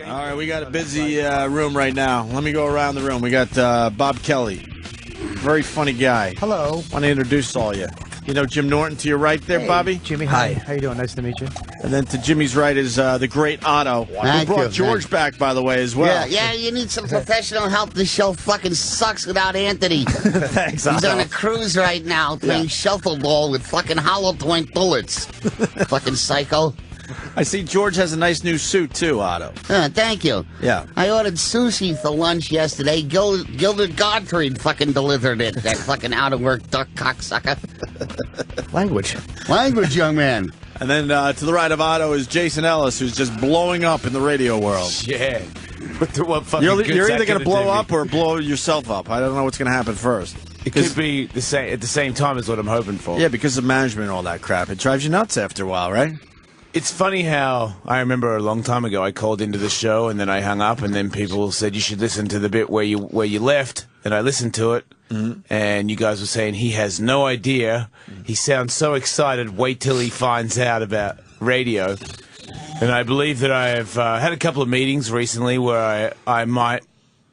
All right, we got a busy room right now. Let me go around the room. We got Bob Kelly, very funny guy. Hello. Want to introduce all you. You know Jim Norton to your right there, Hey, Bobby? Jimmy, hi. How you doing? Nice to meet you. And then to Jimmy's right is the great Otto. Thank Who brought you, George back, by the way, as well. Yeah, you need some professional help. This show fucking sucks without Anthony. Thanks, He's Otto. on a cruise right now playing shuffleball with fucking hollow point bullets. Fucking psycho. I see George has a nice new suit, too, Otto. Thank you. Yeah. I ordered sushi for lunch yesterday. Gilbert Gottfried fucking delivered it. That fucking out-of-work duck cocksucker. Language, young man. And then to the right of Otto is Jason Ellis, who's just blowing up in the radio world. Yeah. What You're either going to blow up or blow yourself up. I don't know what's going to happen first. It could be the same at the same time is what I'm hoping for. Yeah, because of management and all that crap. It drives you nuts after a while, right? It's funny how I remember a long time ago I called into the show and then I hung up and then people said you should listen to the bit where you left and I listened to it and you guys were saying he has no idea. He sounds so excited. Wait till he finds out about radio. And I believe that I have had a couple of meetings recently where I'm like,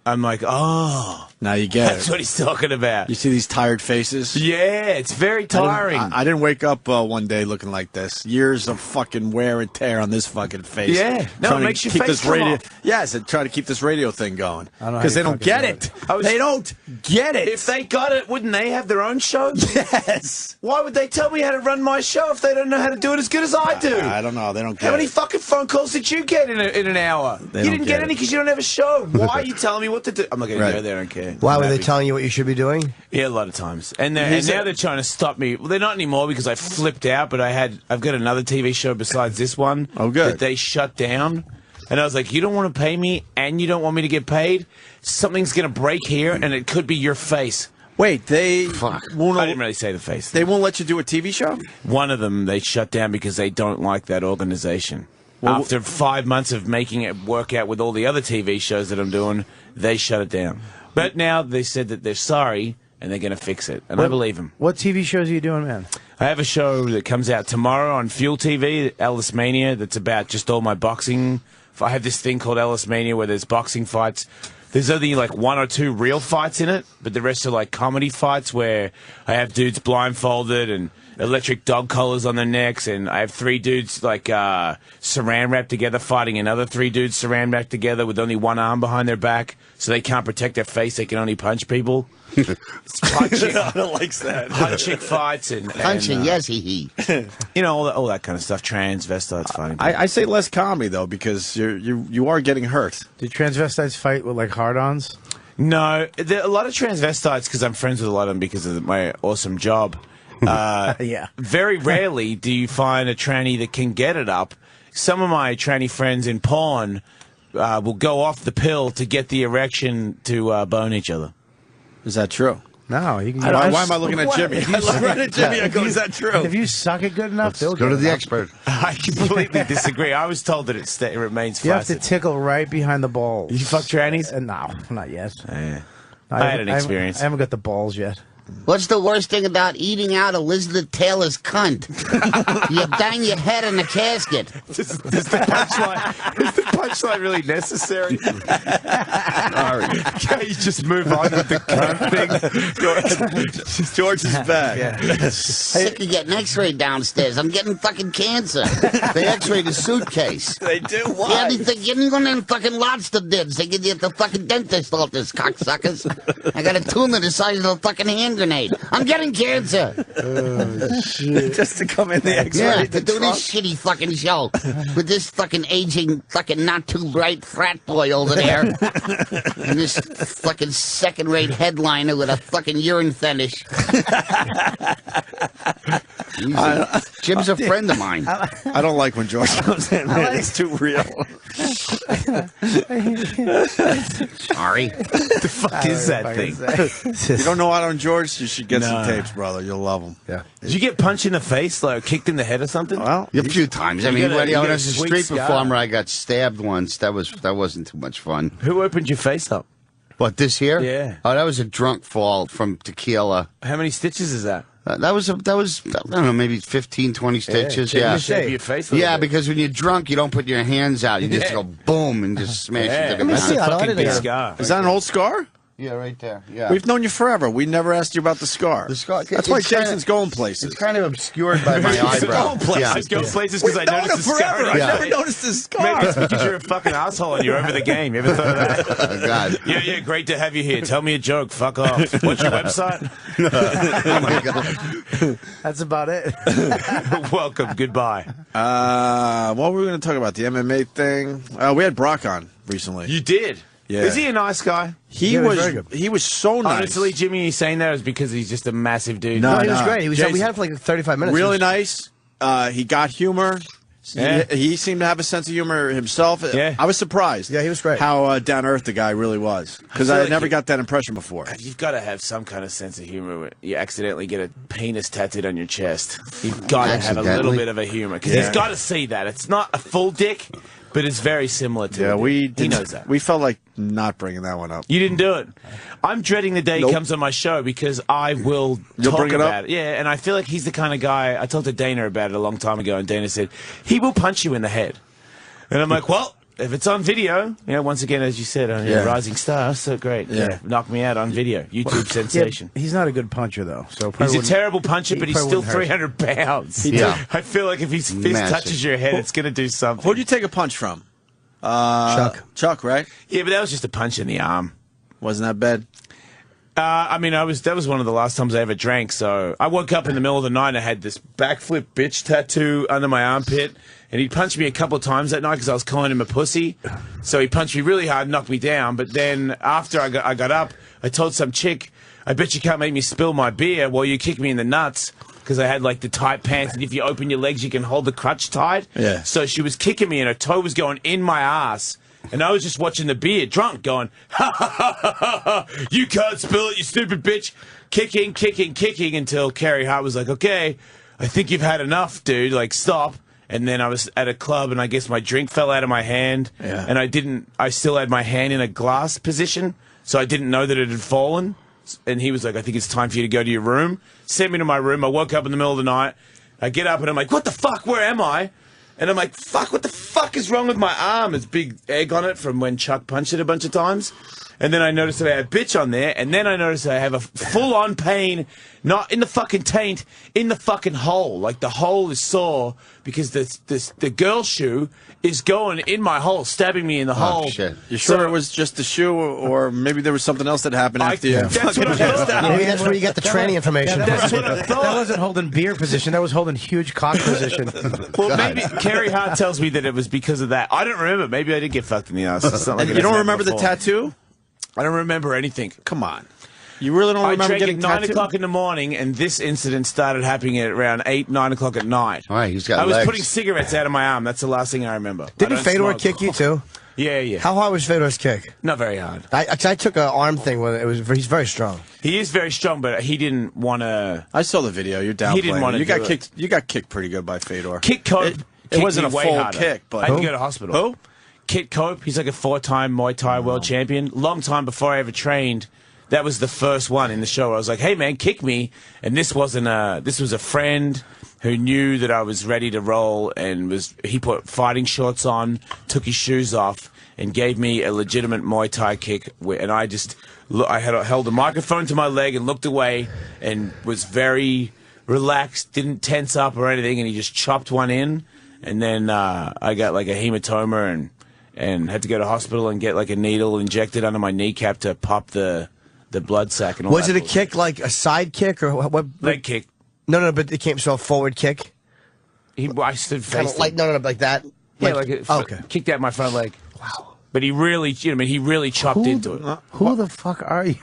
oh. Now you get That's what he's talking about. You see these tired faces? Yeah, it's very tiring. I didn't wake up one day looking like this. Years of fucking wear and tear on this fucking face. Yeah. No, Trying it to makes your keep face this come radio. off. Yes, and try to keep this radio thing going. I don't know how Because you they don't fucking get do it. They don't get it. If they got it, wouldn't they have their own show? Yes. Why would they tell me how to run my show if they don't know how to do it as good as I do? I don't know. They don't get How many it. fucking phone calls did you get in an hour? They You don't didn't get get any it. because you don't have a show. Why are you telling me what to do? I'm not going Right. to go there. I don't care. Why I'm were they happy. telling you what you should be doing? Yeah, a lot of times. And now they're trying to stop me. Well, they're not anymore because I flipped out, but I've got another TV show besides this one. Oh, good. That they shut down. And I was like, you don't want to pay me and you don't want me to get paid? Something's going to break here and it could be your face. Wait, they won't. I didn't really say the face. They won't let you do a TV show? One of them they shut down because they don't like that organization. Well, After 5 months of making it work out with all the other TV shows that I'm doing, they shut it down. But now they said that they're sorry and they're going to fix it. And I believe them. What TV shows are you doing, man? I have a show that comes out tomorrow on Fuel TV, Ellis Mania, that's about just all my boxing. I have this thing called Ellis Mania where there's boxing fights. There's only like 1 or 2 real fights in it, but the rest are like comedy fights where I have dudes blindfolded and electric dog collars on their necks, and I have 3 dudes like saran wrapped together fighting another 3 dudes saran wrapped together with only one arm behind their back, so they can't protect their face. They can only punch people. It's punching. I don't like that. Punching fights and Punching, yes, he. you know, all that kind of stuff. Transvestites fighting. I say less comedy though, because you are getting hurt. Did transvestites fight with like hard-ons? No, there are a lot of transvestites because I'm friends with a lot of them because of my awesome job. Yeah. Very rarely do you find a tranny that can get it up. Some of my tranny friends in porn will go off the pill to get the erection to bone each other. Is that true? No, you can. Why am I looking at Jimmy? I look right at Jimmy. I go, is that true? If you suck it good enough, they'll Go to get the it up. expert. I completely disagree. I was told that it remains You have to flaccid. tickle right behind the balls. You fuck trannies? No, not yet. Yeah. No, I had an haven't- experience. I haven't got the balls yet. What's the worst thing about eating out Elizabeth Taylor's cunt? You bang your head in the casket. Is the punchline really necessary? Sorry. Can't you just move on with the cunt thing? George is back. Sick of getting x-rayed downstairs. I'm getting fucking cancer. They x-rayed the suitcase. They do. Yeah, Why? they think you're one of them fucking lobster dibs. They give you at the fucking dentist office, cocksuckers. I got a tumor the size of a fucking hand grenade. I'm getting cancer. Just to come in the X-ray. Yeah, to do this shitty fucking show with this fucking aging, fucking not too bright frat boy over there, and this fucking second-rate headliner with a fucking urine fetish. Jim's a friend of mine. I don't like when George comes in. Man. It's too real. Sorry. The fuck is that thing? You don't know Otto and George? You should get No. some tapes, brother. You'll love them. Yeah. Did you get punched in the face, like kicked in the head or something? Well, A few times. I mean, You got a- when you I got a was a sweet street scar. performer, I got stabbed once. That wasn't too much fun. Who opened your face up? What, this here? Yeah. Oh, that was a drunk fall from tequila. How many stitches is that? That was I don't know, maybe 15, 20 stitches. Yeah, Yeah, shape your face a little bit. because when you're drunk, you don't put your hands out. You just go boom and just smash it. Let me see. I Fucking didn't big know. scar. Is that an old scar? Yeah, right there. Yeah, We've known you forever. We never asked you about the scar. The scar- That's why it's kinda- Jason's going places. it's kind of obscured by my eyebrow. Going places. I go places because I We've known noticed the him scar. forever. I've Yeah. never noticed the scar. Maybe it's because you're a fucking asshole and you're over the game. You ever thought of that? Oh, God. Yeah, great to have you here. Tell me a joke. Fuck off. What's your website? Oh my God. That's about it. Welcome. Goodbye. What were we going to talk about? The MMA thing? We had Brock on recently. You did. Yeah. Is he a nice guy? He Yeah, he was was very good. he was so nice. Honestly, Jimmy, you saying that is because he's just a massive dude. No, No, he was no. great. He was. Jason. We had it for like 35 minutes. Really It was- nice. He got humor. Yeah. He seemed to have a sense of humor himself. Yeah. I was surprised. Yeah, he was great. How down to earth the guy really was, because I feel I like never he- got that impression before. You've got to have some kind of sense of humor when you accidentally get a penis tattooed on your chest. You've got to have a little Accidentally? bit of a humor because Yeah. he's got to see that. It's not a full dick, but it's very similar to Yeah, a we dick. He didn't- knows that. We felt like not bringing that one up. You didn't do it. I'm dreading the day Nope. he comes on my show because I will You'll talk bring it up? about it. Yeah, and I feel like he's the kind of guy. I talked to Dana about it a long time ago, and Dana said he will punch you in the head. And I'm like, well, if it's on video, once again, as you said, Yeah. Rising Star, so great. Yeah. Knock me out on video. YouTube Yeah, sensation. he's not a good puncher though. So He's probably a wouldn't- terrible puncher, he but he's probably still wouldn't hurt 300 pounds. Yeah. I feel like if his fist Massive. touches your head, it's going to do something. Who'd you take a punch from? Chuck, right? Yeah, but that was just a punch in the arm. Wasn't that bad? That was one of the last times I ever drank. So I woke up in the middle of the night and I had this backflip bitch tattoo under my armpit. And he punched me a couple of times that night because I was calling him a pussy. So he punched me really hard, knocked me down. But then after I got up, I told some chick, I bet you can't make me spill my beer while you kick me in the nuts. Because I had like the tight pants, and if you open your legs, you can hold the crutch tight. Yeah. So she was kicking me, and her toe was going in my ass. And I was just watching the beer, drunk, going, ha ha ha ha ha ha, you can't spill it, you stupid bitch. Kicking, until Carrie Hart was like, okay, I think you've had enough, dude, like, stop. And then I was at a club, and I guess my drink fell out of my hand. Yeah. And I still had my hand in a glass position, so I didn't know that it had fallen. And he was like, I think it's time for you to go to your room. Sent me to my room. I woke up in the middle of the night. I get up, and I'm like, what the fuck, where am I? And I'm like, fuck, what the fuck is wrong with my arm? There's big egg on it from when Chuck punched it a bunch of times. And then I noticed that I had bitch on there. And then I noticed that I have a full-on pain, not in the fucking taint, in the fucking hole. Like, the hole is sore because the girl shoe is going in my hole, stabbing me in the hole. Shit. You sure it was just the shoe, or maybe there was something else that happened after you? That's what I thought. Maybe that's where you get the tranny information. That's what I That thought. wasn't holding beer position. That was holding huge cock position. Well, maybe Carrie Hart tells me that it was because of that. I don't remember. Maybe I did get fucked in the ass. It's not like And it you don't hasn't remember the happened before. tattoo? I don't remember anything. Come on. You really don't I remember drank getting at 9 tattooed? o'clock in the morning, and this incident started happening at around 8, 9 o'clock at night. All right, he's got I was legs. putting cigarets out of my arm. That's the last thing I remember. I Didn't don't Fedor smoke. kick you too? Yeah. How hard was Fedor's kick? Not very hard. I took an arm thing with it. He's very strong. He is very strong, but he didn't want to I saw the video. You're down. He didn't wanna You got do it. kicked. You got kicked pretty good by Fedor. kick Cope. It wasn't a way full harder. kick, but I had to go to hospital. Who? Kit Cope. He's like a 4-time Muay Thai world champion. Long time before I ever trained. That was the first one in the show. I was like, "Hey man, kick me!" And this wasn't a. This was a friend who knew that I was ready to roll, and he put fighting shorts on, took his shoes off, and gave me a legitimate Muay Thai kick. And I just, I held a microphone to my leg and looked away, and was very relaxed, didn't tense up or anything, and he just chopped one in, and then I got like a hematoma and had to go to hospital and get like a needle injected under my kneecap to pop the blood sac and all Was that. it a kick like a side kick or what? Leg kick? No, but it came so a forward kick. I stood Kind face of like no, like that. yeah, like okay. kicked out my front leg. Wow. But he really, he really chopped into it. Who the fuck are you?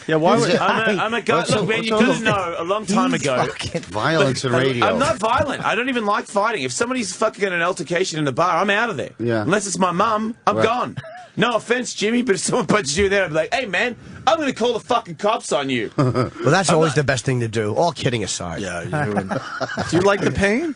Yeah, why would I'm a guy. Look, man, you couldn't know a long time ago. Violence and radio. I'm not violent. I don't even like fighting. If somebody's fucking in an altercation in the bar, I'm out of there. Yeah. Unless it's my mum, I'm Right. gone. No offense, Jimmy, but if someone punches you there, I'd be like, hey, man, I'm going to call the fucking cops on you. Well, that's always the best thing to do. All kidding aside. Yeah. Do you like the pain?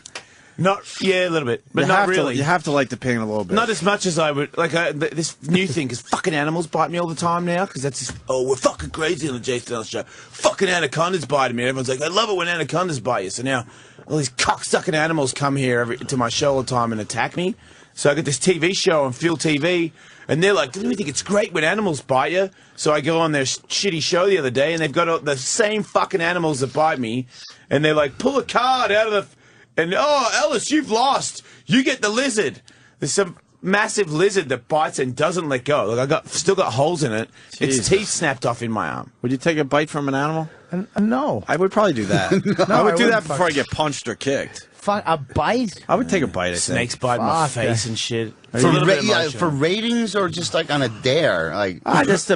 Yeah, a little bit, but You not have really. You have to like the pain a little bit. Not as much as I would like. This new thing, because fucking animals bite me all the time now. Because that's just, we're fucking crazy on the Jason Ellis show. Fucking anacondas biting me. Everyone's like, I love it when anacondas bite you. So now all these cocksucking animals come here to my show all the time and attack me. So I got this TV show on Fuel TV, and they're like, "Do you think it's great when animals bite you?" So I go on their shitty show the other day, and they've got the same fucking animals that bite me, and they're like, "Pull a card out of the." And, Ellis, you've lost. You get the lizard. There's some massive lizard that bites and doesn't let go. Like, still got holes in it. Jesus. Its teeth snapped off in my arm. Would you take a bite from an animal? No. I would probably do that. No, I would do wouldn't that before I get punched or kicked. Fuck, a bite? I would take a bite, I think. Snakes bite my Fuck. face and shit. Are For a you little bit of emotion. For ratings or just like on a dare? Like Just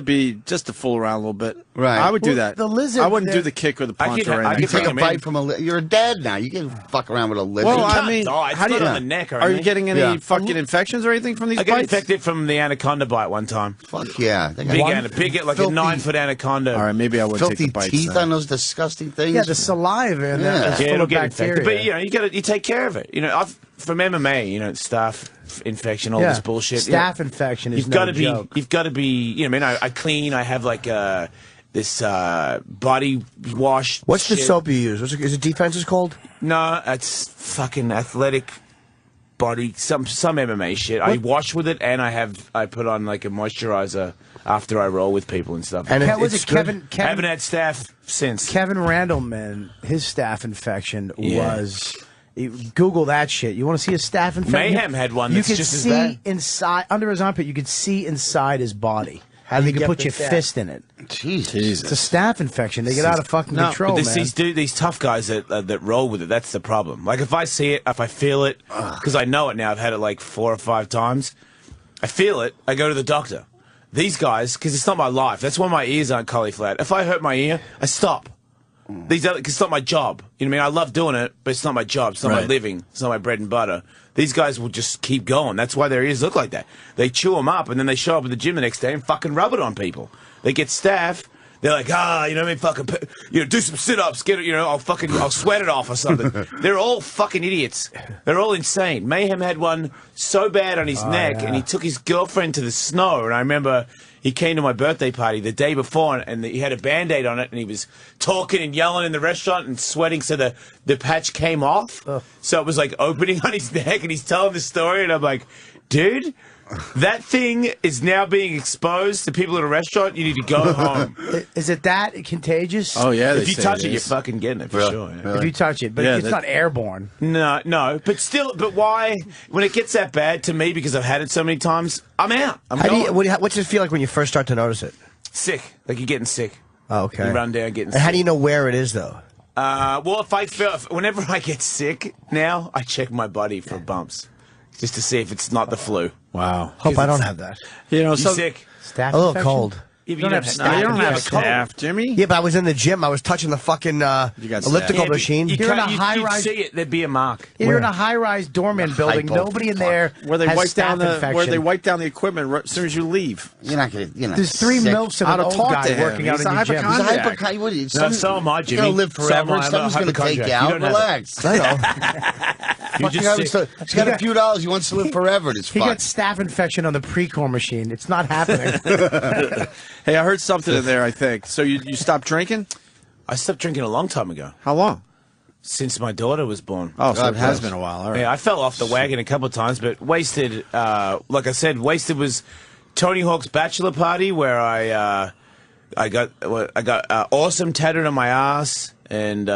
to fool around a little bit. Right. I would do Well, that. the lizard, I wouldn't they're- do the kick or the I punch could- or I anything. you could take a bring 'em bite in. from a you're dead now. You can fuck around with a lizard. Well, You I can't mean, die. It's how do not you- on the neck or Are you anything. getting any Yeah. fucking infections or anything from these I got bites? infected from the anaconda bite one time. Fuck yeah. They got Big, like a filthy- 9-foot anaconda. All right, maybe I would take filthy the bites. teeth then. on those disgusting things. Yeah, the saliva and Yeah. that's Yeah, full it'll of get bacteria. infected. But you take care of it. From MMA, staph infection, all this bullshit. Staph infection is You've got no to be. joke. You've got to be. I clean. I have like this body wash. What's the shit. soap you use? Is it Defenses called? No, it's fucking athletic body. Some MMA shit. I wash with it, and I put on like a moisturizer after I roll with people and stuff. And I was it Kevin? haven't had staph since. Kevin Randleman, his staph infection Yeah. was. Google that shit. You want to see a staph infection? Mayhem had one You that's could just as see bad. inside, under his armpit. You could see inside his body. How do you you could get put the your staph? fist in it. Jesus. It's a staph infection. They get out of fucking control, But man. these tough guys that roll with it, that's the problem. Like if I see it, if I feel it, because I know it now, I've had it like 4 or 5 times. I feel it, I go to the doctor. These guys, because it's not my life. That's why my ears aren't cauliflowered. If I hurt my ear, I stop. These other, because it's not my job. You know what I mean? I love doing it, but it's not my job. It's not my Right. living. It's not my bread and butter. These guys will just keep going. That's why their ears look like that. They chew them up, and then they show up at the gym the next day and fucking rub it on people. They get staph. They're like, fucking, do some sit-ups, I'll sweat it off or something. They're all fucking idiots. They're all insane. Mayhem had one so bad on his neck, and he took his girlfriend to the snow, and I remember he came to my birthday party the day before, and he had a Band-Aid on it, and he was talking and yelling in the restaurant and sweating, so the patch came off. So it was like opening on his neck, and he's telling the story, and I'm like, dude, that thing is now being exposed to people at a restaurant. You need to go home. Is it that contagious? Oh, yeah. If they you say touch it, is. you're fucking getting it for Really? sure. yeah. Really? If you touch it, but Yeah, it's that- not airborne. No, but why? When it gets that bad to me, because I've had it so many times, I'm out. I'm How do going. you, what's it feel like when you first start to notice it? Sick. Like you're getting sick. Oh, okay. You run down getting And sick. how do you know where it is, though? Well, whenever I get sick now, I check my body for bumps, just to see if it's not the flu. Wow. Hope I don't have that. You sick? Staph a little infection? cold. If don't have No, staph. you don't have a cold. staph, Jimmy. Yeah, but I was in the gym. I was touching the fucking got elliptical staph. machine. You You're in a can't, you'd high-rise. see it. There'd be a mark. You're in a high-rise doorman building. Hypo. Nobody in there Where they has wipe down staph infection. where they wipe down the equipment as soon as you leave. You're not gonna. There's 3 sick. milfs and I'd an have old talked guy to him. working out He's in a your gym. He's a hypochondriac. hypochondriac. What are you, No, some- so am I, You're Jimmy. gonna live So am forever. I. I'm a Something's gonna take you hypochondriac. out. You don't have it. Relax. I know. You're just sick. He's got a few dollars. He wants to live forever. This He fuck. got staph infection on the Precor machine. It's not happening. Hey, I heard something in there, I think. So you stopped drinking? I stopped drinking a long time ago, How long? since my daughter was born. Oh, so God it has bless. been a while. All right. Yeah, I fell off the wagon a couple of times, but Wasted, like I said, Wasted was Tony Hawk's bachelor party where I got awesome tattooed on my ass and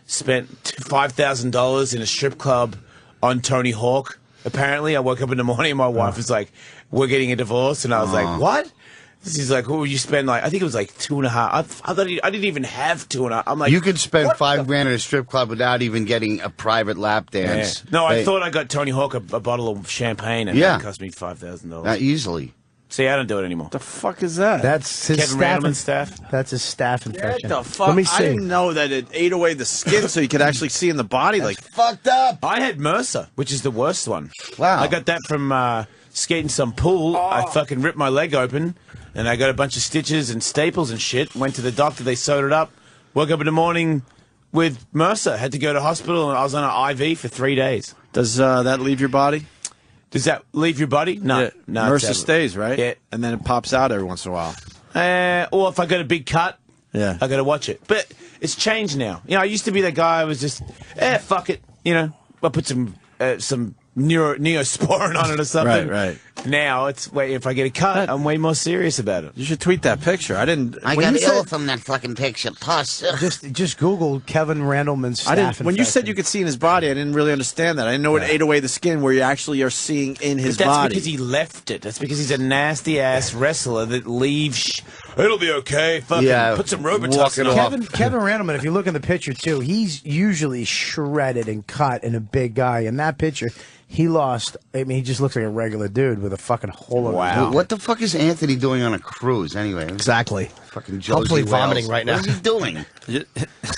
spent $5,000 in a strip club on Tony Hawk. Apparently, I woke up in the morning and my wife was like, "We're getting a divorce," and I was like, "What?" She's like, "What would you spend?" Like, I think it was like 2.5. I thought I didn't even have 2.5. I'm like, You could spend what $5 grand at a strip club without even getting a private lap Yeah. dance. No, I They- thought I got Tony Hawk a bottle of champagne, and Yeah. that cost me $5,000. not easily. See, I don't do it anymore. The fuck is that? That's his Kevin staph. Randleman's staff. That's his staph What infection. the fuck? Let me I see. didn't know that it ate away the skin so you could actually see in the body. Like, Fucked up. I had MRSA, which is the worst one. Wow. I got that from skating some pool. I fucking ripped my leg open, and I got a bunch of stitches and staples and shit. Went to the doctor. They sewed it up. Woke up in the morning with MRSA. Had to go to hospital, and I was on an IV for 3 days. Does that leave your body? Does that leave your body? No. Yeah. No. MRSA stays, right? Yeah. And then it pops out every once in a while. Or if I got a big cut, Yeah. I got to watch it. But it's changed now. You know, I used to be that guy who was just, fuck it. You know, I put some Neosporin on it or something. Right. Now it's if I get a cut, I'm way more serious about it. You should tweet that picture. I didn't. I when got you ill said- from that fucking picture. Plus, Just Google Kevin Randleman's staph I didn't. When you said infection. you could see in his body, I didn't really understand that. I didn't know it ate away the skin where you actually are seeing in his But that's body. because he left it. That's because he's a nasty ass wrestler that leaves. It'll be okay. Fucking put some walk Robitussin it on. off. Kevin Randleman, if you look in the picture too, he's usually shredded and cut and a big guy. In that picture, he lost. I mean, he just looks like a regular dude with a fucking hole in his Wow. head. What the fuck is Anthony doing on a cruise anyway? Exactly. Fucking Josie Hopefully Wales. vomiting right now. What is he doing?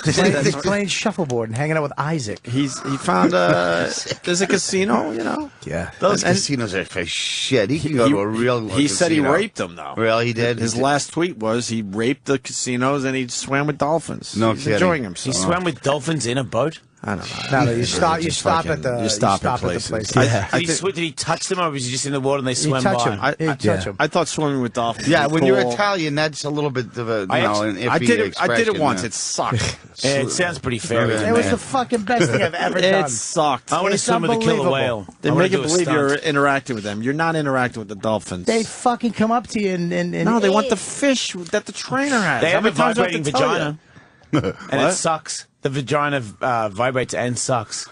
He's playing shuffleboard and hanging out with Isaac. He found there's a casino, you know. Yeah. Those And- casinos are for shit. He can go to a real He said he casino. raped them though. Well, he did. His last tweet was he raped the casinos and he swam with dolphins. No He's kidding. enjoying He himself. swam with dolphins in a boat. I don't know. No, you stop. You Just stop fucking- at the. you stop at at the places. place. I Did he touch them, or was he just in the water and they You swam touch by? him. I- You I- touch him. I thought swimming with dolphins. Yeah, was when you're cool. Italian, that's a little bit of a an iffy I did it. I did it expression, once. yeah. It sucked. Yeah, it sounds pretty fairy. Yeah, It was man. the fucking best thing I've ever done. It sucked. I want to It's swim with a killer unbelievable. whale. They I wanna make it do a believe stunt. you're interacting with them. You're not interacting with the dolphins. They fucking come up to you and no, they want the fish that the trainer has. They How have a many times do I have vibrating to tell vagina, you? and What? it sucks. The vagina vibrates and sucks.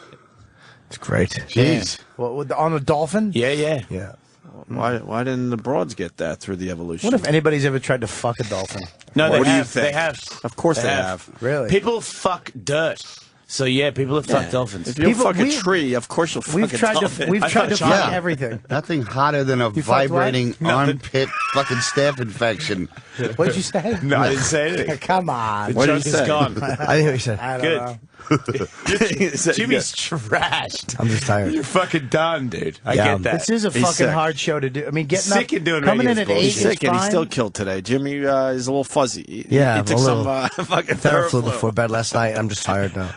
It's great. Jeez. on a dolphin. Yeah. Yeah. Why didn't the broads get that through the evolution? What if anybody's ever tried to fuck a dolphin? No, What they do you have. think? They have. Of course they have. Really? People fuck dirt. So yeah, people have fucked dolphins. If you People- fuck a we- tree, of course you'll fuck We've a tried dolphin. to. We've I tried to thought fuck China. everything. Nothing hotter than a fucked vibrating what? armpit fucking staph infection. What'd you say? No, I didn't say anything. Come on. What did Joke he is say? gone. I think what you said. I don't Good. know. Jimmy's trashed. I'm just tired. You're fucking done, dude. I Yeah. get that. This is a He's fucking sick. hard show to do. I mean, getting Sick up, and doing coming radio in at is bullshit. 8 He's sick is and he's fine. still killed today. Jimmy is a little fuzzy. Yeah, he took a some little fucking Theraflu Theraflu. before bed last night. I'm just tired now.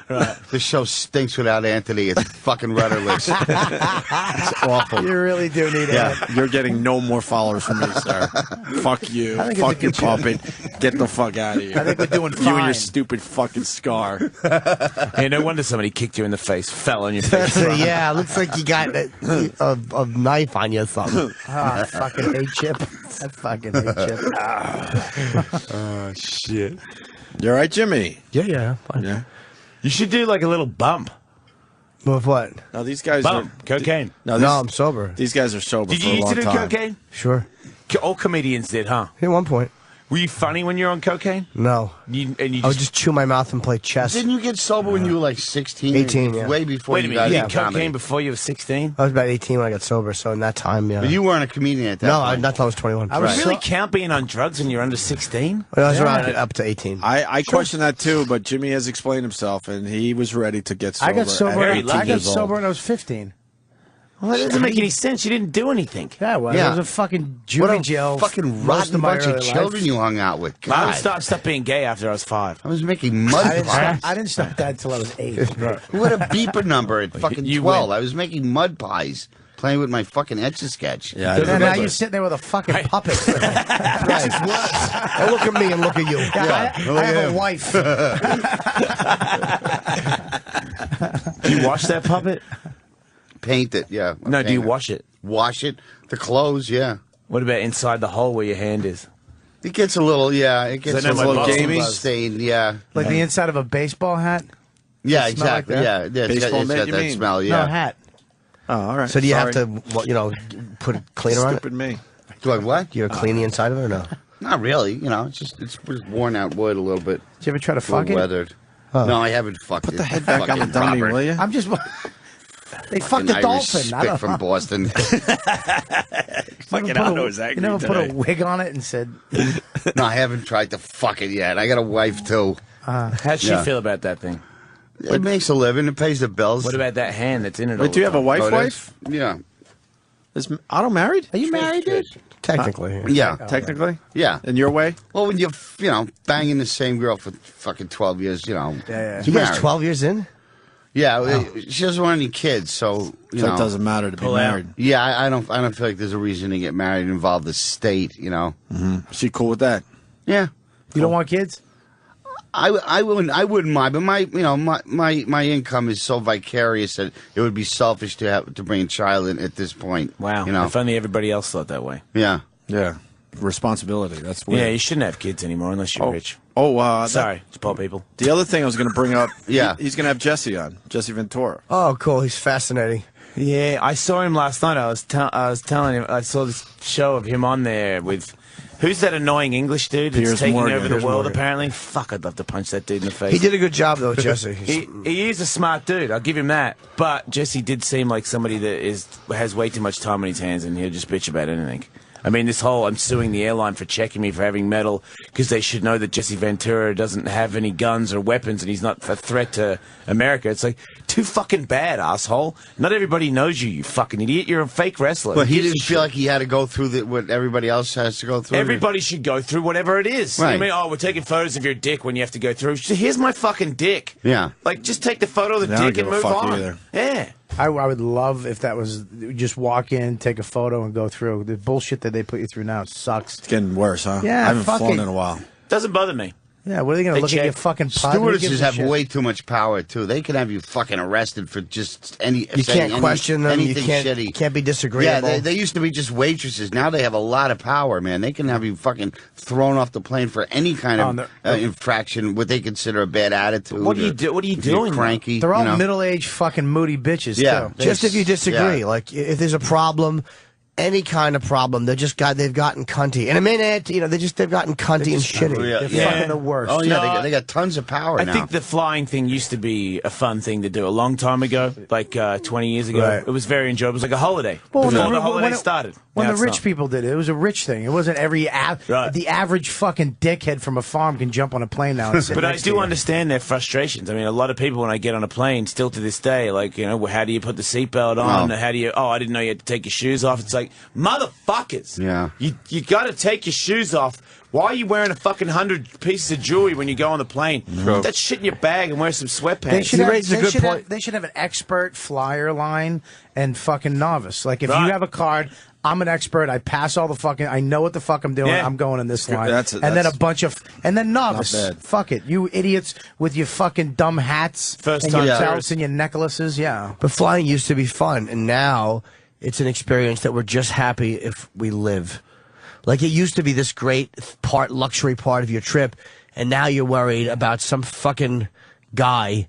This show stinks without Anthony. It's fucking rudderless. It's awful. You really do need Yeah, it. you're getting no more followers from me, sir. Fuck you. I think it's Fuck a your good show. puppet. Get the fuck out of here. I think we're doing You and your fine. stupid fucking scar. Hey, no wonder somebody kicked you in the face, fell on your face. Yeah, looks like you got a knife on you or something. Ah, fucking hate chip. I fucking hate chip. Oh shit! You all right, Jimmy? Yeah. Fine. Yeah. You should do like a little bump. With what? No, these guys Bump. are Cocaine. No, No, I'm sober. these guys are sober Did for you a used long to do time. cocaine? Sure. All comedians did, huh? At one point. Were you funny when you were on cocaine? No. You I would just chew my mouth and play chess. Didn't you get sober when you were like 16? 18, yeah. Way before wait a you minute. got You into did cocaine comedy. before you were 16? I was about 18 when I got sober, so in that time, yeah. But you weren't a comedian at that no, point. not till I was 21. I was You really count being on drugs when you're under 16? I was around up to 18. I question that too, but Jimmy has explained himself, and he was ready to get sober. I got sober. at Very 18 I got years old. sober when I was 15. Well, that doesn't make any sense. You didn't do anything. Yeah, well, Yeah. I was a fucking What juvie a jail. fucking most rotten of my bunch of early children life. you hung out with. I God. stopped being gay after I was 5. I was making mud pies. I didn't stop that until I was 8. Who had a beeper number at fucking You 12? win. I was making mud pies, playing with my fucking Etch-a-Sketch. Yeah, I And now remember. you're sitting there with a fucking puppet. Now look at me and look at you. I have a wife. Do you wash that puppet? Paint it, yeah. No, do you Paint it. wash it? Wash it. The clothes, yeah. What about inside the hole where your hand is? It gets a little, yeah. It gets I a know my little boxing gamey gloves. stained, yeah. Like the inside of a baseball hat. Yeah, It smell like exactly. that? Yeah, yeah. Baseball It's mitt, got you that mean? smell, yeah. No, hat. Oh, all right. So do you have Sorry. to, put a cleaner on it? Stupid me. Do I what? You're cleaning inside of it or no? Not really. You know, it's just worn out wood a little bit. Did you ever try to A little fuck it? weated. No, I haven't fucked it. Put the head back on the Fucking dummy, Robert. will you? I'm just. They fucked An a Irish dolphin. I spick don't from know. Boston. Fucking Never put Otto a- is angry You never put a today. wig on it and said, No, I haven't tried to fuck it yet. I got a wife too. How'd she Yeah. feel about that thing? It makes a living. It pays the bills. What about that hand that's in it all Wait, do you the have a time? wife? Oh, it is? Yeah. Is Otto married? Are you married, dude? Technically. Yeah. Technically? Yeah. In your way? Well, when you're, banging the same girl for fucking 12 years, Yeah. You guys 12 years in? Yeah, she doesn't want any kids, so So it doesn't matter to be married. Yeah, I don't feel like there's a reason to get married and involve the state. She cool with that? Yeah, You don't want kids? I wouldn't mind, but my income is so vicarious that it would be selfish to bring a child in at this point. Wow. If only everybody else thought that way. Yeah. Yeah. Responsibility. That's weird. Yeah, you shouldn't have kids anymore unless you're rich. Sorry. It's poor people. The other thing I was going to bring up, Yeah. he's going to have Jesse on, Jesse Ventura. Oh, cool. He's fascinating. Yeah, I saw him last night. I was telling him, I saw this show of him on there with, who's that annoying English dude that's Piers taking Morgan. over the Piers world, Morgan. apparently? Fuck, I'd love to punch that dude in the face. He did a good job, though, Jesse. He is a smart dude. I'll give him that. But Jesse did seem like somebody that has way too much time on his hands, and he'll just bitch about anything. I mean, this whole I'm suing the airline for checking me for having metal because they should know that Jesse Ventura doesn't have any guns or weapons and he's not a threat to America. It's like, too fucking bad, asshole. Not everybody knows you, you fucking idiot. You're a fake wrestler. But he didn't feel like he had to go through what everybody else has to go through. Everybody should go through whatever it is. Right. I mean, we're taking photos of your dick when you have to go through. Here's my fucking dick. Yeah. Like, just take the photo of the I don't dick give and a move fuck on. either. Yeah. I would love if that was just walk in, take a photo, and go through. The bullshit that they put you through now sucks. It's getting worse, huh? Yeah, I haven't fuck flown it. in a while. Doesn't bother me. Yeah, what are they going to They look at check. your fucking pod? Stewardesses have way too much power too. They can have you fucking arrested for just You can't question them. You anything can't, shitty. can't be disagreeable. Yeah, they used to be just waitresses. Now they have a lot of power, man. They can have you fucking thrown off the plane for any kind of infraction, what they consider a bad attitude. What are you doing? if you're cranky. They're all you know? middle-aged fucking moody bitches, Yeah. too. Just if you disagree, Yeah. like if there's a problem, any kind of problem, they've gotten cunty. In a minute, they've gotten cunty and shitty. They're fucking the worst. Oh yeah, No, they got tons of power I now. think the flying thing used to be a fun thing to do a long time ago, like 20 years ago. Right. It was very enjoyable. It was like a holiday Well, before when the holiday it- started. When Now the it's rich not. people did it, it was a rich thing. It wasn't Right. the average fucking dickhead from a farm can jump on a plane now and sit But I next to do you. understand their frustrations. I mean, a lot of people when I get on a plane, still to this day, like, how do you put the seatbelt on? Oh. How do you? Oh, I didn't know you had to take your shoes off. It's like, motherfuckers. Yeah. You got to take your shoes off. Why are you wearing a fucking 100 pieces of jewelry when you go on the plane? Put that shit in your bag and wear some sweatpants. They should, He have, raises a they, good should point. have, they should have an expert flyer line and fucking novice. Like, if Right. you have a card, I'm an expert. I pass all the fucking. I know what the fuck I'm doing. Yeah. I'm going in this line. That's- and then a that's bunch of. And then novice. not bad. Fuck it. You idiots with your fucking dumb hats. First and time your tourists. belts and your necklaces. Yeah. But flying used to be fun, and now it's an experience that we're just happy if we live. Like, it used to be this great luxury part of your trip, and now you're worried about some fucking guy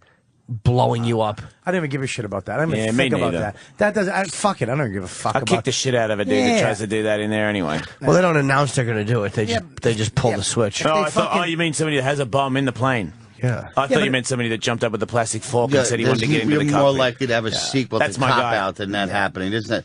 blowing you up. I don't even give a shit about that. I don't even Yeah, think me about neither. that. That doesn't. Fuck it. I don't give a fuck I'll about kick the shit out of a dude that Yeah. tries to do that in there anyway. Well, they don't announce they're going to do it. They just pull the switch. Oh, they I thought, fucking- you mean somebody that has a bomb in the plane? Yeah. I thought but- you meant somebody that jumped up with a plastic fork Yeah, and said he wanted to get into you're the more cockpit. likely to have a sequel That's to my Cop guy. Out than that happening. Isn't it?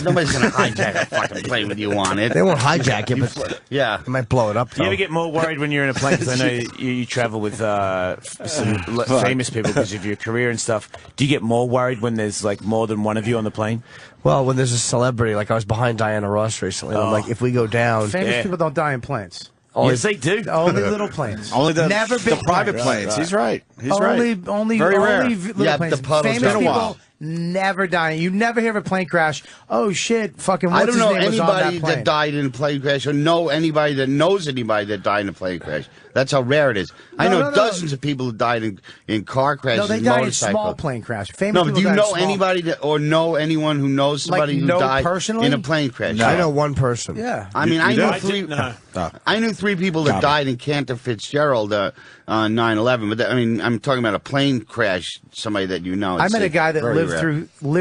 Nobody's going to hijack a fucking plane with you on it. They won't hijack it, but Yeah. they might blow it up. Do you ever get more worried when you're in a plane? Because I know you travel with some famous people because of your career and stuff. Do you get more worried when there's like more than one of you on the plane? Well, when there's a celebrity, like I was behind Diana Ross recently, and I'm like, if we go down, Famous Yeah. people don't die in planes. Yes, they do. Only little planes. Only the Never big private planes. planes. He's right. He's only, right. Only, Very only rare. little Yeah, planes. the puddles Famous been a people while. never die. You never hear of a plane crash. Oh shit! Fucking. I What's don't know his name was on anybody that plane. that died in a plane crash or know anybody that knows anybody that died in a plane crash. That's how rare it is. I know no. dozens of people who died in car crashes No, they and died in motorcycles. small plane crash. Famous No, but people do you die in know small- anybody that, or know anyone who knows somebody Like, who know died personally? in a plane crash? I know one person. Yeah. I mean, I You knew do? three. No. I knew three people that Copy. died in Cantor Fitzgerald on 9/11. But I mean, I'm talking about a plane crash. Somebody that you know. I It's met a guy that very lived rare.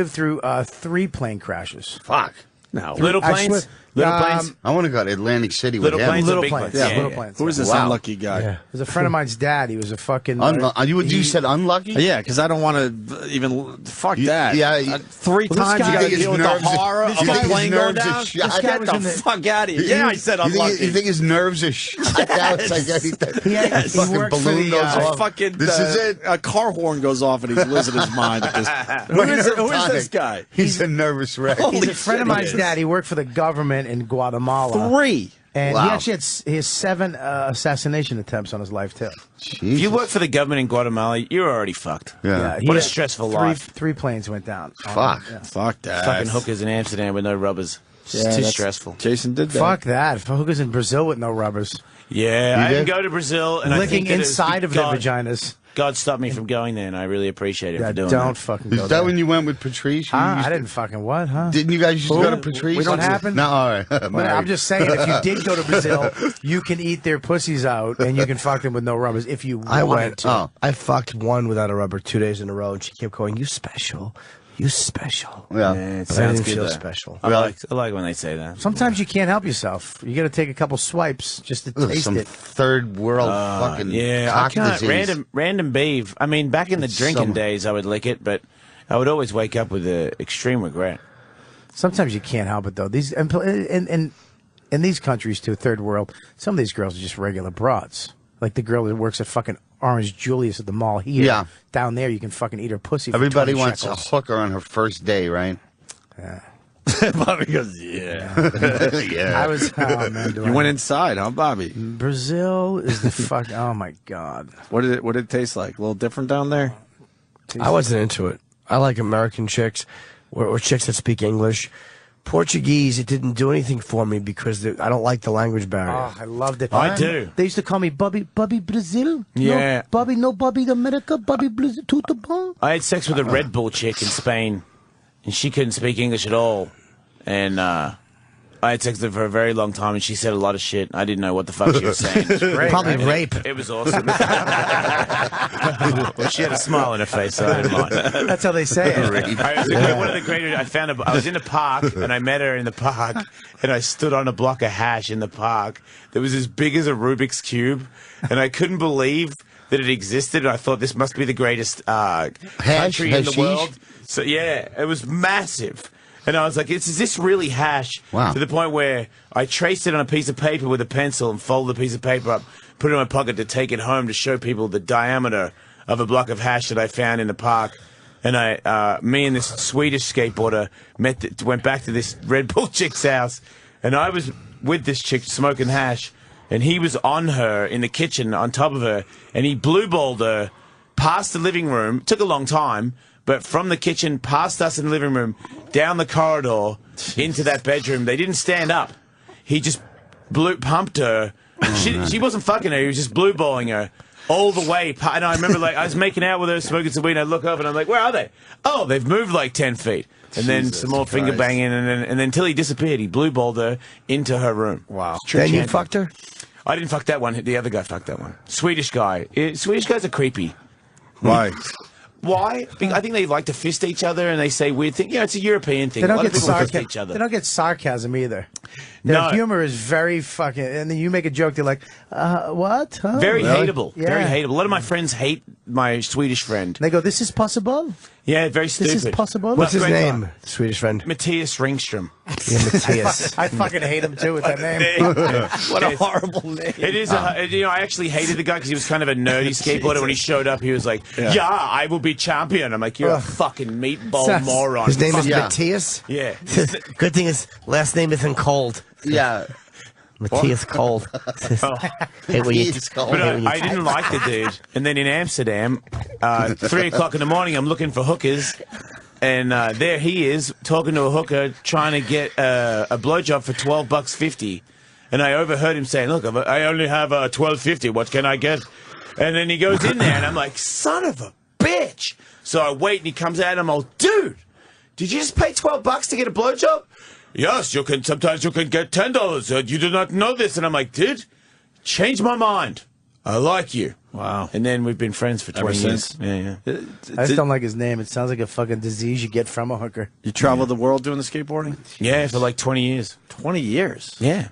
through 3 plane crashes. Fuck. No, little I planes. swear- Little Plains? I want to go to Atlantic City Little with him. Plains or Little Big Plains. Plains? Yeah, Little Plains. Who is this Wow. unlucky guy? It was a friend of mine's dad. He was a fucking. You said unlucky? Yeah, because I don't want to even fuck that. yeah, three Well, this times guy- you got to his deal with the nerves- horror of this a guy- his plane going nerves are down. shot. This guy Get was the in the- fuck out of here! Yeah, I said unlucky. You think his nerves are shot now? It's like anything. He Fucking worked for balloon the, goes uh, off. Fucking, This is it. A car horn goes off and he's losing his mind. At this. Who is this guy? He's a nervous wreck. He's a friend of mine's dad. He worked for the government in Guatemala. 3. And Wow. he actually had he has 7 assassination attempts on his life too. If you work for the government in Guatemala, you're already fucked. Yeah. he What a had stressful three, life. 3 planes went down. Fuck. Fuck that. Fucking hookers in Amsterdam with no rubbers. It's too that's- stressful. Jason did that. Fuck that. Hookers in Brazil with no rubbers. Yeah, I didn't did? go to Brazil, and I Licking think that it's inside of their God- vaginas. God stopped me from going there, and I really appreciate it Yeah, for doing don't that. fucking go Is there. that when you went with Patrice? You Huh? used I to- didn't fucking what, huh? Didn't you guys used to go to Who? Patrice? What happened? No, all right. Well, Married. I'm just saying, if you did go to Brazil, you can eat their pussies out and you can fuck them with no rubbers if you I wanted went. to. Oh. I fucked one without a rubber 2 days in a row, and she kept going, "You special, you special." Yeah. Yeah, it But I sounds didn't good. feel though. special. I like when they say that. Sometimes you can't help yourself. You got to take a couple swipes just to Ugh, taste some it. third world fucking Yeah, I cock can't. disease. Random beef. I mean, back in the drinking days, I would lick it, but I would always wake up with extreme regret. Sometimes you can't help it though. These and in these countries too, third world, some of these girls are just regular broads. Like the girl that works at fucking Orange Julius at the mall here. Yeah. Down there, you can fucking eat her pussy. For Everybody 20 wants shekels. a hooker on her first day, right? Bobby goes, yeah. Yeah. I was. Oh man, You went inside, huh, Bobby? Brazil is the fuck. Oh my god. What did it taste like? A little different down there? I wasn't into it. I like American chicks or chicks that speak English. Portuguese, it didn't do anything for me because I don't like the language barrier. Oh, I loved it. I do. They used to call me Bobby Brazil. Yeah. No Bobby America, Bobby Brazil, tudo bom. I had sex with a Red Bull chick in Spain, and she couldn't speak English at all. And I had sex with her for a very long time, and she said a lot of shit. I didn't know what the fuck she was saying. Probably rape. It was awesome. Well, she had a smile on her face, so I didn't mind. That's how they say it. One of the greatest. I was in a park and I met her in the park, and I stood on a block of hash in the park that was as big as a Rubik's cube, and I couldn't believe that it existed. And I thought this must be the greatest country in the hashish? world. So yeah, it was massive. And I was like, is this really hash? Wow. To the point where I traced it on a piece of paper with a pencil and folded the piece of paper up, put it in my pocket to take it home to show people the diameter of a block of hash that I found in the park. And me and this Swedish skateboarder went back to this Red Bull chick's house, and I was with this chick smoking hash, and he was on her in the kitchen on top of her, and he blue-balled her past the living room. It took a long time, but from the kitchen, past us in the living room, down the corridor, into that bedroom. They didn't stand up. He just pumped her. She wasn't fucking her. He was just blue-balling her all the way. And I remember, I was making out with her, smoking some weed, and I look up, and I'm like, where are they? Oh, they've moved like 10 feet. And then Jesus some more finger Christ. banging, and then until he disappeared, he blue-balled her into her room. Wow. Then you fucked her? I didn't fuck that one. The other guy fucked that one. Swedish guy. Swedish guys are creepy. Why? Why? I think they like to fist each other and they say weird things. It's a European thing. They A don't lot get of people fist sarcasm. each other. They don't get sarcasm either. Their No. humor is very fucking. And then you make a joke, they're like, "What? Huh? Very Really?" hateable. Yeah. Very hateable. A lot of my friends hate my Swedish friend. And they go, "This is possible. Yeah, very stupid. This is possible." What's his great name, guy. Swedish friend? Matthias Ringström. Yeah, Matthias. I fucking hate him too with that name. What a horrible name. It is. I actually hated the guy because he was kind of a nerdy skateboarder. When he showed up, he was like, "Yeah, I will be champion." I'm like, "You're a fucking meatball Sounds- moron." His name is Yeah. Matthias? Yeah. Good thing his last name isn't Cold. Yeah. Matthias Cold. Hey, when you, He's cold. But hey, when you- I didn't like the dude. And then in Amsterdam, 3 o'clock in the morning, I'm looking for hookers. And there he is, talking to a hooker, trying to get a blowjob for $12.50. And I overheard him saying, "Look, I only have $12.50. What can I get?" And then he goes in there, and I'm like, "Son of a bitch!" So I wait, and he comes out, and I'm all, "Dude, did you just pay $12 to get a blowjob?" "Yes, you can. Sometimes you can get $10. You do not know this." And I'm like, "Dude, change my mind. I like you." Wow. And then we've been friends for 20 years. since? Yeah, yeah. I just don't like his name. It sounds like a fucking disease you get from a hooker. You traveled the world doing the skateboarding? Yeah, for like 20 years. 20 years. Yeah.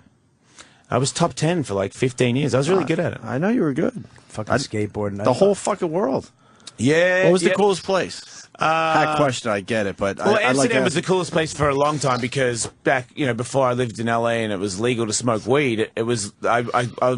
I was top 10 for like 15 years. I was really good at it. I know you were good. Fucking skateboarding. The whole fucking world. Yeah. What was the yeah. coolest place? Hack question, I get it, but Well, I like Amsterdam was the coolest place for a long time because back, before I lived in LA and it was legal to smoke weed, it was I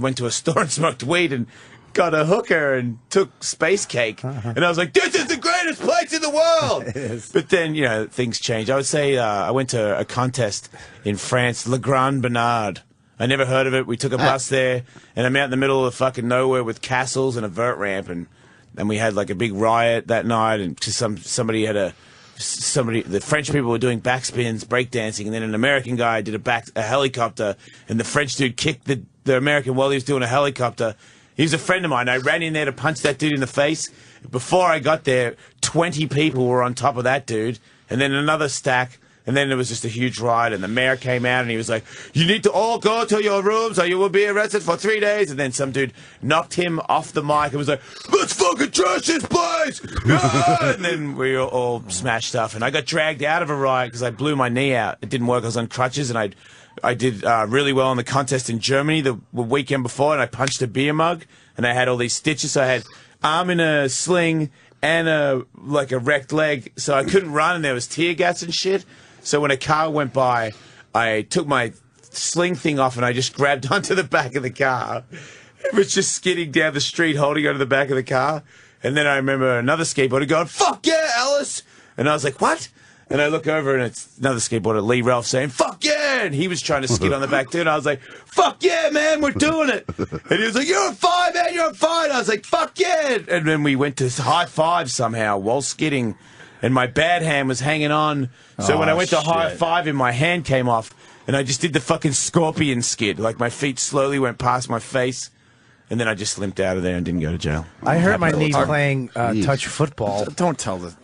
went to a store and smoked weed and got a hooker and took space cake, and I was like, "This is the greatest place in the world." But then, things changed. I would say I went to a contest in France, Le Grand Bernard. I never heard of it. We took a bus there, and I'm out in the middle of fucking nowhere with castles and a vert ramp, and we had like a big riot that night, and the French people were doing backspins, breakdancing, and then an American guy did a helicopter, and the French dude kicked the American while he was doing a helicopter. He was a friend of mine. I ran in there to punch that dude in the face. Before I got there, 20 people were on top of that dude, and then another stack. And then there was just a huge riot, and the mayor came out, and he was like, "You need to all go to your rooms, or you will be arrested for 3 days." And then some dude knocked him off the mic and was like, "Let's fucking trash this place!" Yeah! And then we all smashed stuff, and I got dragged out of a riot because I blew my knee out. It didn't work. I was on crutches, and I did really well in the contest in Germany the weekend before, and I punched a beer mug, and I had all these stitches. So I had arm in a sling and a wrecked leg, so I couldn't run, and there was tear gas and shit. So when a car went by, I took my sling thing off and I just grabbed onto the back of the car. It was just skidding down the street holding onto the back of the car. And then I remember another skateboarder going, "Fuck yeah, Ellis!" And I was like, "What?" And I look over and it's another skateboarder, Lee Ralph, saying, "Fuck yeah!" And he was trying to skid on the back too. And I was like, "Fuck yeah, man, we're doing it." And he was like, "You're on fire, man, you're on fire." I was like, "Fuck yeah." And then we went to high five somehow while skidding. And my bad hand was hanging on. So when I went to high five him, my hand came off. And I just did the fucking scorpion skid. Like my feet slowly went past my face. And then I just limped out of there and didn't go to jail. I hurt my knee playing touch football. Don't tell this.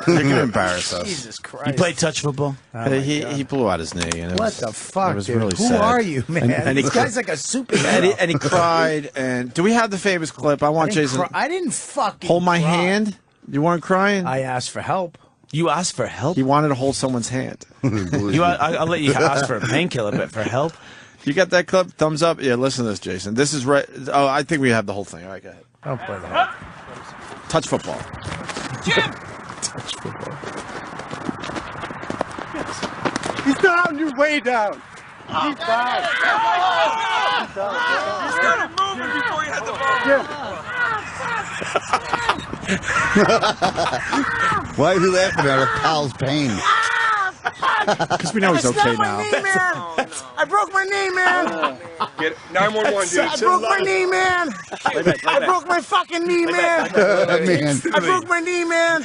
You're going to embarrass us. Jesus Christ. You played touch football? He blew out his knee. And What the fuck, It was dude? really Who sad. are you, man? And he this guy's like a superhero. And he cried. And do we have the famous clip? I want Jason. I didn't fucking Hold my cry. hand. You weren't crying? I asked for help. You asked for help? He wanted to hold someone's hand. I'll let you ask for a painkiller, but for help? You got that clip? Thumbs up? Yeah, listen to this, Jason. This is right. Oh, I think we have the whole thing. All right, go ahead. Don't play that. Touch football. Jim! Touch football. He's down, you're way down. He's down. You started moving before you had the ball. Why are you laughing at our pal's pain? Because we know he's okay now. I broke my knee, man. Get it. 911, dude. I broke my knee, man. I broke my fucking knee, man. Man, I broke my knee, man.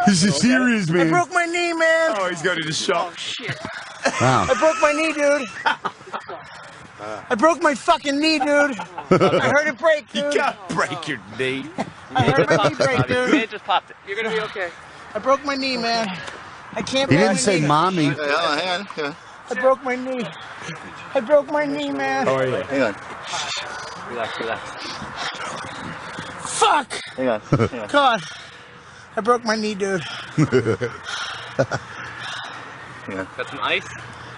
this is serious, I man. broke my knee, man. Oh, he's going to the shop. Wow. I broke my knee, dude. I broke my fucking knee, dude. I heard it break, dude. You can't break your knee. I heard my knee break, dude. Man, just popped it. You're gonna be okay. I broke my knee, man. I can't. He bend didn't my say knee. mommy. I broke my knee. I broke my knee, man. How are you? Hang on. Relax, relax. Fuck. Hang on. Hang on. God. I broke my knee, dude. Got some ice?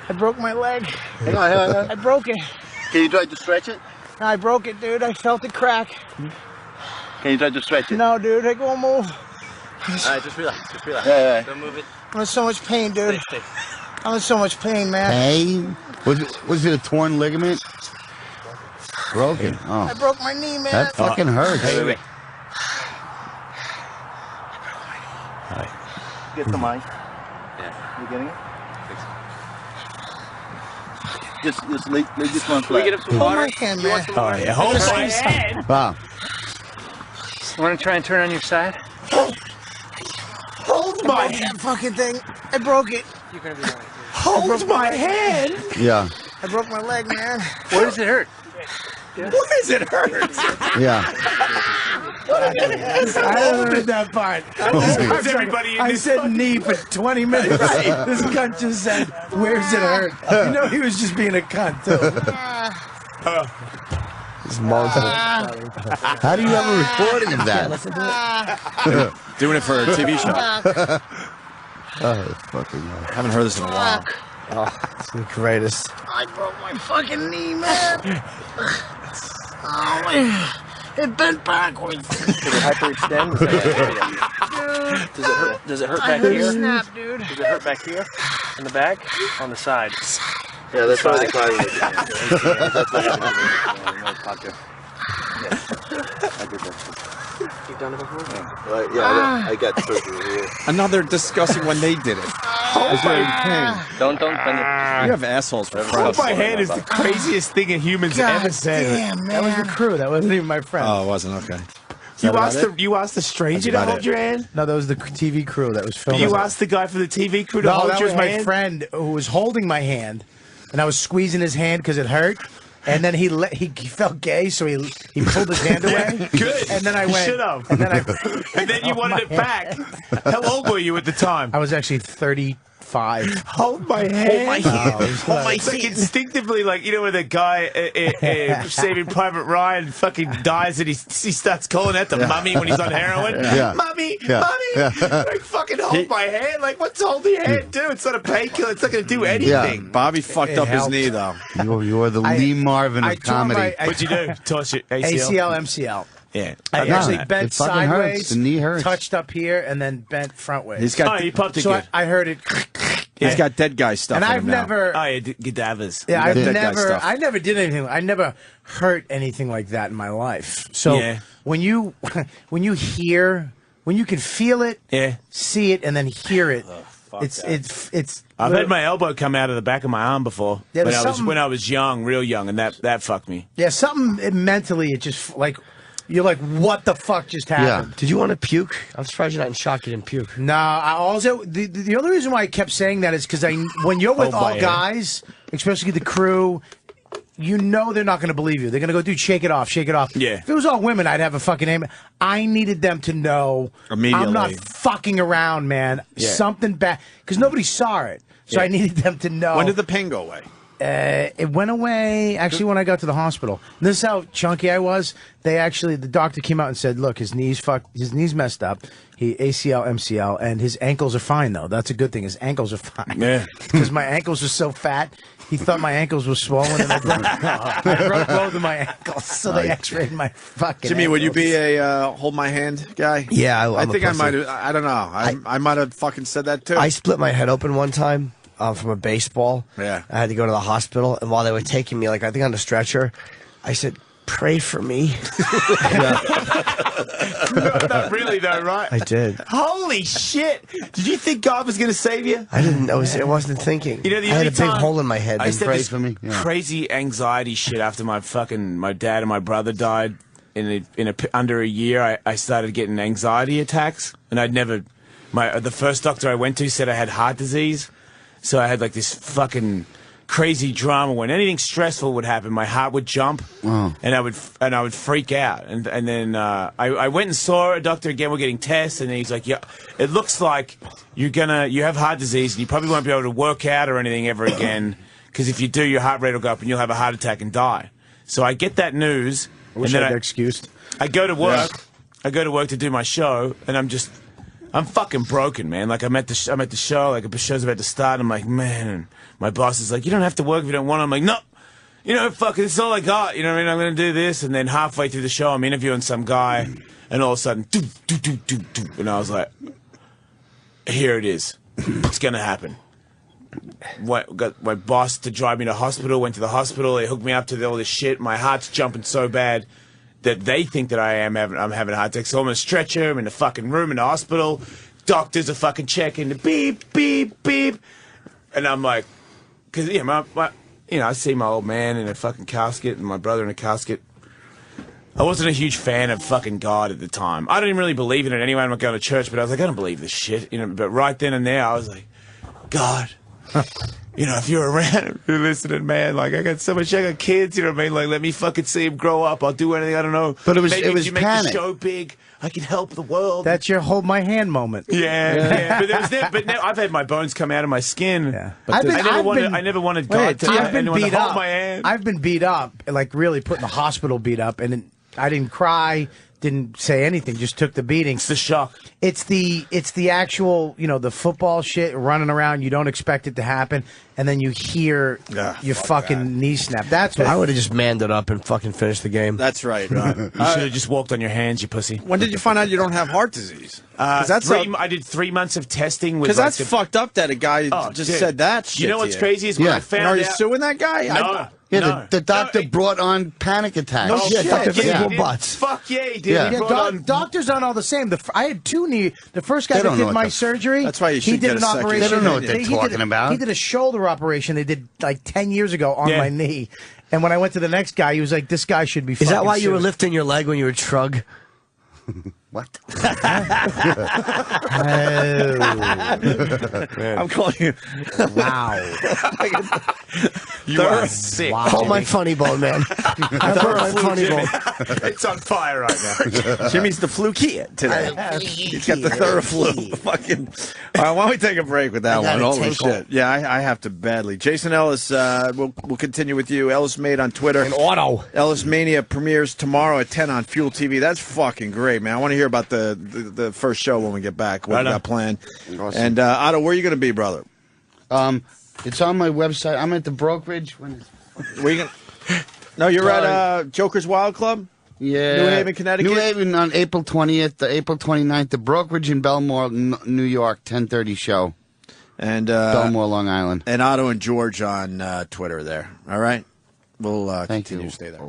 I broke my leg. Hang on, hang on, hang on. I broke it. Can you try to stretch it? I broke it, dude. I felt it crack. Can you try to stretch it? No, dude. I won't move. Alright, just relax, just relax. Yeah. Don't move it. I'm in so much pain, dude. Stay. I'm in so much pain, man. Pain? Was it a torn ligament? Broken. I Oh, broke my knee, man. that fucking hurts. Wait. Get the mic. Yeah. You getting it? Just lay this one flat. Can we get up some Hold water? my hand, man. Oh, yeah. Hold my hand. Wow. Want to try and turn on your side? Hold my hand. Fucking thing. I broke it. You're gonna be alright. Hold my hand. Yeah. I broke my leg, man. Where does it hurt? What does it hurt? Yeah. I haven't heard that part. Is everybody in I this said knee for 20 minutes. This cunt just said, "Where's it hurt?" You know he was just being a cunt too. How do you have a recording of that? Doing it for a TV show. Oh, fucking hell. Haven't heard this in a while. It's the greatest. I broke my fucking knee, man. Oh, man. It bent backwards. Did it hyperextend? Does it hurt back here? Snap, dude. Does it hurt back here? In the back? On the side? Yeah, that's why they call it. I did that. You've done it before? Yeah, I got surgery here. Another discussing when they did it. Don't bend it. You have assholes for Hold friends. my hand is the craziest thing a human's ever said. Damn, That was the crew. That wasn't even my friend. Oh, it wasn't okay. You asked the stranger to That's about hold it. your hand? No, that was the TV crew that was filming. You asked the guy from the TV crew to No, hold that your was my hand? friend who was holding my hand, and I was squeezing his hand because it hurt. And then he felt gay, so he pulled his hand away. Good. And then I went. Should have. And then And then you wanted it back. How old were you at the time? I was actually 35. Hold my hand. Oh, It's like instinctively, like, you know, when the guy Saving Private Ryan fucking dies and he starts calling out the mummy when he's on heroin. Yeah. Mummy, Yeah. mummy. Like, fucking hold my hand. Like, what's holding your hand do? It's not a painkiller. It's not going to do anything. Bobby fucked up his helped. knee, though. You're the Lee Marvin I of tore comedy. my- I What'd you do? Torch it. ACL? ACL, MCL. Yeah. I I've done actually that. bent It fucking hurts. sideways, The knee hurts. touched up here, and then bent frontways. He's got Oh, you popped it so good. I heard it. he's got dead guy stuff. And in I've him now. never. Oh, yeah, cadavers. Yeah, I've Dead guy stuff. I never did anything. I never hurt anything like that in my life. So Yeah. when you hear, when you can feel it, Yeah. see it, and then hear it, it's. I've had my elbow come out of the back of my arm before Yeah, when there's I was something- young, real young, and that fucked me. Yeah, something mentally. It just like you're like, what the fuck just happened? Did you want to puke? I'm surprised you're not in shock. You didn't puke. No, I also the only reason why I kept saying that is because when you're with Oh, all my guys, especially the crew, you know they're not going to believe you. They're going to go, dude, shake it off, shake it off. Yeah. If it was all women, I'd have a fucking name. I needed them to know Immediately. I'm not fucking around, man. Yeah. Something bad because nobody saw it, so I needed them to know. When did the pain go away? It went away actually when I got to the hospital. And this is how chunky I was. The doctor came out and said, "Look, his knees messed up. He ACL, MCL, and his ankles are fine though. That's a good thing. His ankles are fine. Yeah. because my ankles were so fat. He thought my ankles were swollen, and I broke both of my ankles. So they X-rayed my fucking. Jimmy, would you ankles. be a hold my hand guy? Yeah, I I'm a think I pussy. might have. I don't know. I might have fucking said that too. I split my head open one time from a baseball. Yeah. I had to go to the hospital, and while they were taking me, like I think on the stretcher, I said, "Pray for me." Not really, though, right? I did. Holy shit! Did you think God was going to save you? I didn't. I wasn't thinking. You know, the I had only a big time hole in my head. I said pray this for me. Yeah. crazy anxiety shit after my dad and my brother died under a year. I started getting anxiety attacks, and I'd never. The first doctor I went to said I had heart disease, so I had like this fucking crazy drama. When anything stressful would happen, my heart would jump, and I would freak out. And then I went and saw a doctor again. We're getting tests, and he's like, "Yeah, it looks like you have heart disease, and you probably won't be able to work out or anything ever again, because if you do, your heart rate will go up, and you'll have a heart attack and die." So I get that news, I wish and then I had excused. I go to work. I go to work to do my show, and I'm fucking broken, man. Like I'm at the show, like the show's about to start. I'm like, man, and my boss is like, "You don't have to work if you don't want to." I'm like, "No, you know, fuck, it's all I got. You know what I mean? I'm gonna do this." And then halfway through the show, I'm interviewing some guy, and all of a sudden, do, and I was like, "Here it is. It's gonna happen." Got my boss to drive me to hospital. Went to the hospital. They hooked me up to all this shit. My heart's jumping so bad that they think that I'm having a heart attack. So I'm on a stretcher. I'm in the fucking room in the hospital. Doctors are fucking checking the beep, beep, beep. And I'm like, because, I see my old man in a fucking casket and my brother in a casket. I wasn't a huge fan of fucking God at the time. I didn't really believe in it anyway. I'm not going to church, but I was like, I don't believe this shit. But right then and there, I was like, God, You know, if you're around, if you're listening, man, like, I got kids, you know what I mean? Like, let me fucking see them grow up. I'll do anything, I don't know. But Maybe it was if you make panic. the show big, I can help the world. That's your hold my hand moment. Yeah. But I've had my bones come out of my skin. Yeah. But I never wanted God to I've been anyone to beat hold up. my hand. I've been beat up, like really put in the hospital, beat up, and I didn't cry, didn't say anything, just took the beating. It's the shock. It's the actual, you know, the football shit running around. You don't expect it to happen, and then you hear your fucking knee snap. That's what I would have just manned it up and fucking finished the game. That's right. Right. You should have just walked on your hands, you pussy. When did you find out you don't have heart disease? I did 3 months of testing. Because that's fucked up that a guy just said that shit. You know to what's you. crazy is when I found And are you out. suing that guy? No. Yeah, the doctor brought on panic attacks. No shit. Dr. Yeah, Evil Butts. Fuck yeah, he did. Yeah. He brought on- doctors aren't all the same. I had two knee. The first guy They that don't know did what my the- surgery. That's why you he should did get an a second operation. They don't know what they're He did talking about. He did a shoulder operation they did like 10 years ago on Yeah. my knee. And when I went to the next guy, he was like, "This guy should be." Is that why you were sued." lifting your leg when you were shrug? What? I'm calling you. Wow. You are sick. Hold my funny bone, man. I broke my funny bone. It's on fire right now. Jimmy's the fluky today. He's got the Theraflu. Fucking. All right, why don't we take a break with that one? Holy shit. Yeah, I have to badly. Jason Ellis, we'll continue with you. Ellis Made on Twitter. And Otto. Ellis Mania premieres tomorrow at 10 on Fuel TV. That's fucking great, man. I want to hear about the first show when we get back. What we got planned. Awesome. And Otto, where are you going to be, brother? It's on my website. I'm at the brokerage. Where you gonna... No, you're at Joker's Wild Club? Yeah. New Haven, Connecticut? New Haven on April 20th, April 29th. The brokerage in Belmore, New York, 10:30 show. And Belmore, Long Island. And Otto and George on Twitter there. All right? We'll Thank continue you. to stay there.